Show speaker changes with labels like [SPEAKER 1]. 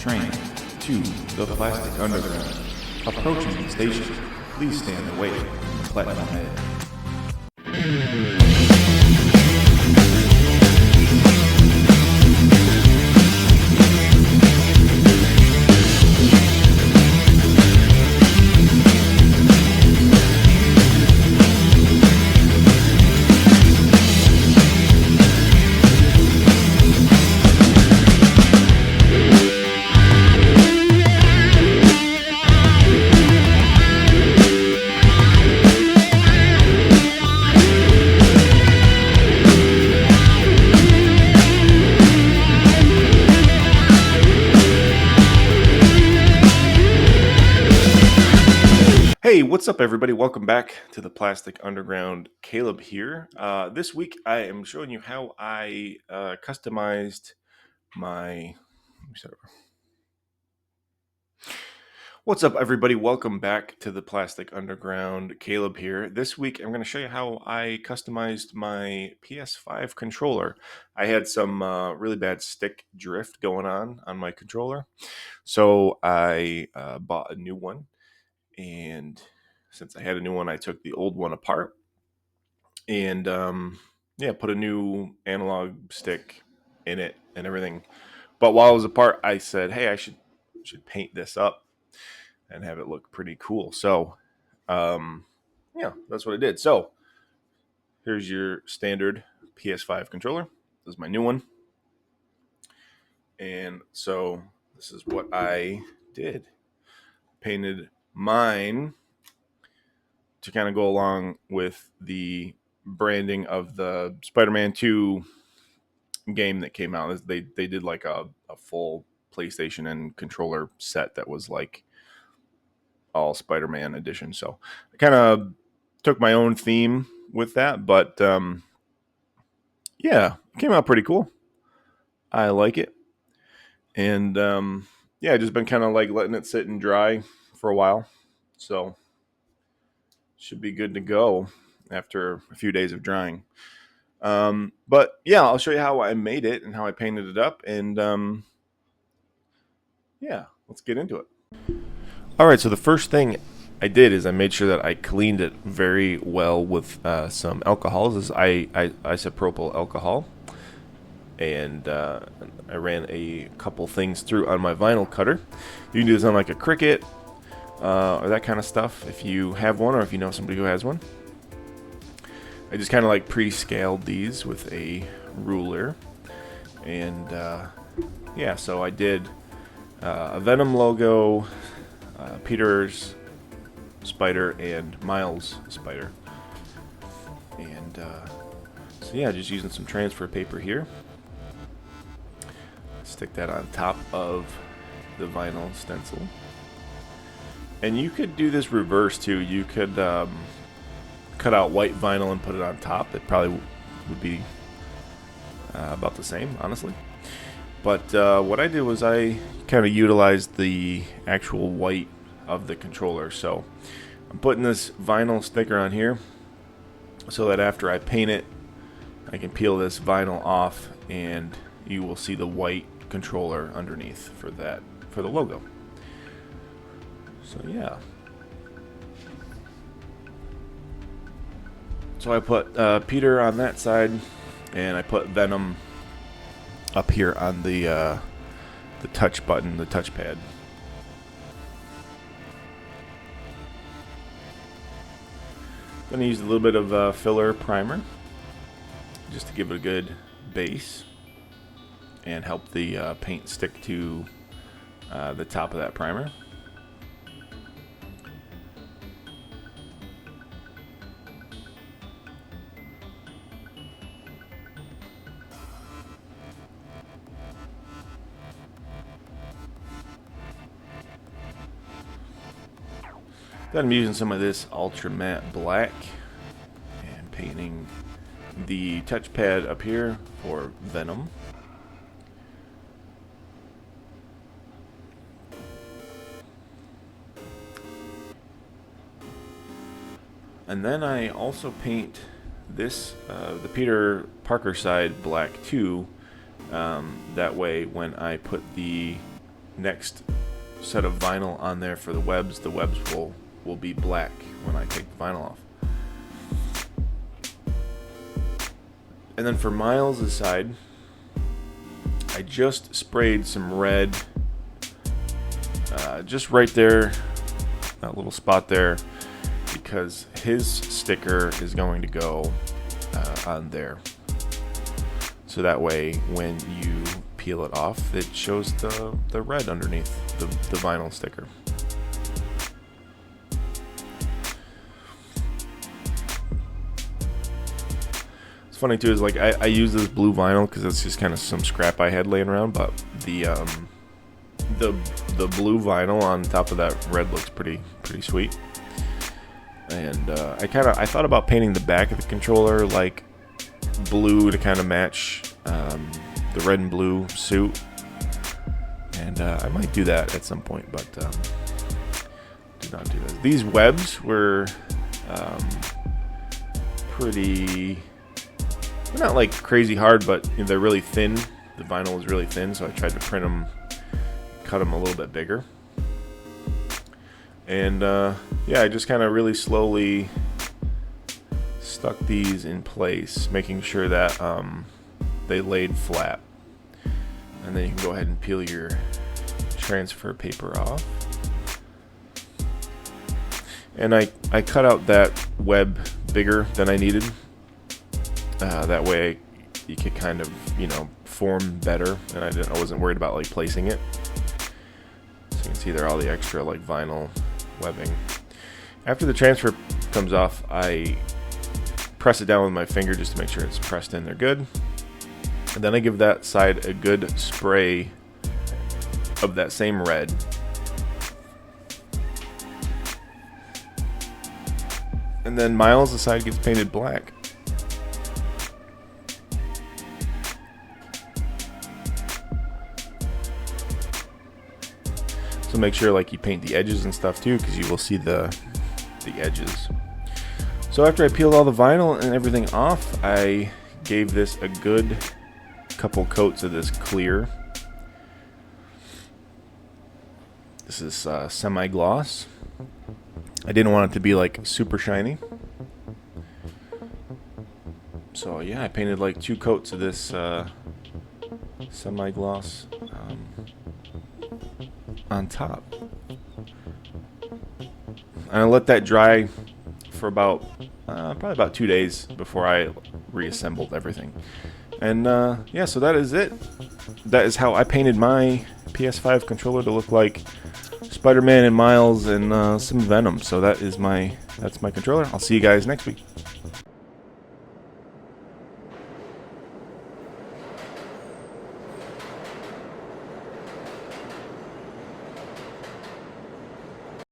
[SPEAKER 1] Train to the Plastic Underground. Approaching the station, please stand away from the platform edge. Hey, what's up, everybody? Welcome back to the Plastic Underground. Caleb here. This week, I am showing you how I customized my. What's up, everybody? Welcome back to the Plastic Underground. Caleb here. This week, I'm going to show you how I customized my PS5 controller. I had some really bad stick drift going on my controller, so I bought a new one. And since I had a new one, I took the old one apart and put a new analog stick in it and everything. But while it was apart, I said, hey, I should paint this up and have it look pretty cool. So that's what I did. So here's your standard PS5 controller. This is my new one. And so this is what I did. Painted mine to kind of go along with the branding of the Spider-Man 2 game that came out. They did like a full PlayStation and controller set that was like all Spider-Man edition. So I kind of took my own theme with that, but it came out pretty cool. I like it. And just been kind of like letting it sit and dry for a while. So should be good to go after a few days of drying. But yeah, I'll show you how I made it and how I painted it up. And let's get into it. All right, so the first thing I did is I made sure that I cleaned it very well with some alcohol. This is isopropyl alcohol. And I ran a couple things through on my vinyl cutter. You can do this on like a Cricut or that kind of stuff if you have one or if you know somebody who has one. I just kind of like pre-scaled these with a ruler. And so I did a Venom logo, Peter's spider, and Miles' spider. And just using some transfer paper here. Stick that on top of the vinyl stencil. And you could do this reverse too. You could cut out white vinyl and put it on top. It probably would be about the same, honestly. But what I did was I kind of utilized the actual white of the controller. So I'm putting this vinyl sticker on here so that after I paint it, I can peel this vinyl off and you will see the white controller underneath for the logo. So yeah. So I put Peter on that side, and I put Venom up here on the touch button, the touchpad. Gonna use a little bit of filler primer just to give it a good base and help the paint stick to the top of that primer. Then I'm using some of this ultra matte black and painting the touchpad up here for Venom. And then I also paint this, the Peter Parker side black too. That way when I put the next set of vinyl on there for the webs will be black when I take the vinyl off. And then for Miles' side, I just sprayed some red, just right there, that little spot there, because his sticker is going to go on there. So that way, when you peel it off, it shows the red underneath the vinyl sticker. Funny too is like I use this blue vinyl because it's just kind of some scrap I had laying around, but the blue vinyl on top of that red looks pretty sweet. And I thought about painting the back of the controller like blue to kind of match the red and blue suit, and I might do that at some point, but did not do that. These webs were pretty. They're not like crazy hard, but they're really thin. The vinyl is really thin, so I tried to print them, cut them a little bit bigger. And yeah, I just kind of really slowly stuck these in place, making sure that they laid flat. And then you can go ahead and peel your transfer paper off. And I cut out that web bigger than I needed. That way you could kind of, form better, and I wasn't worried about like placing it. So you can see there all the extra like vinyl webbing. After the transfer comes off, I press it down with my finger just to make sure it's pressed in there good. And then I give that side a good spray of that same red. And then Miles' side gets painted black. So make sure like you paint the edges and stuff too, because you will see the edges. So after I peeled all the vinyl and everything off, I gave this a good couple coats of this clear. This is semi-gloss. I didn't want it to be like super shiny. So yeah, I painted like 2 coats of this semi-gloss on top. And I let that dry for about probably about 2 days before I reassembled everything. And yeah, so that is it. That is how I painted my PS5 controller to look like Spider-Man and Miles and some Venom. So that's my controller. I'll see you guys next week.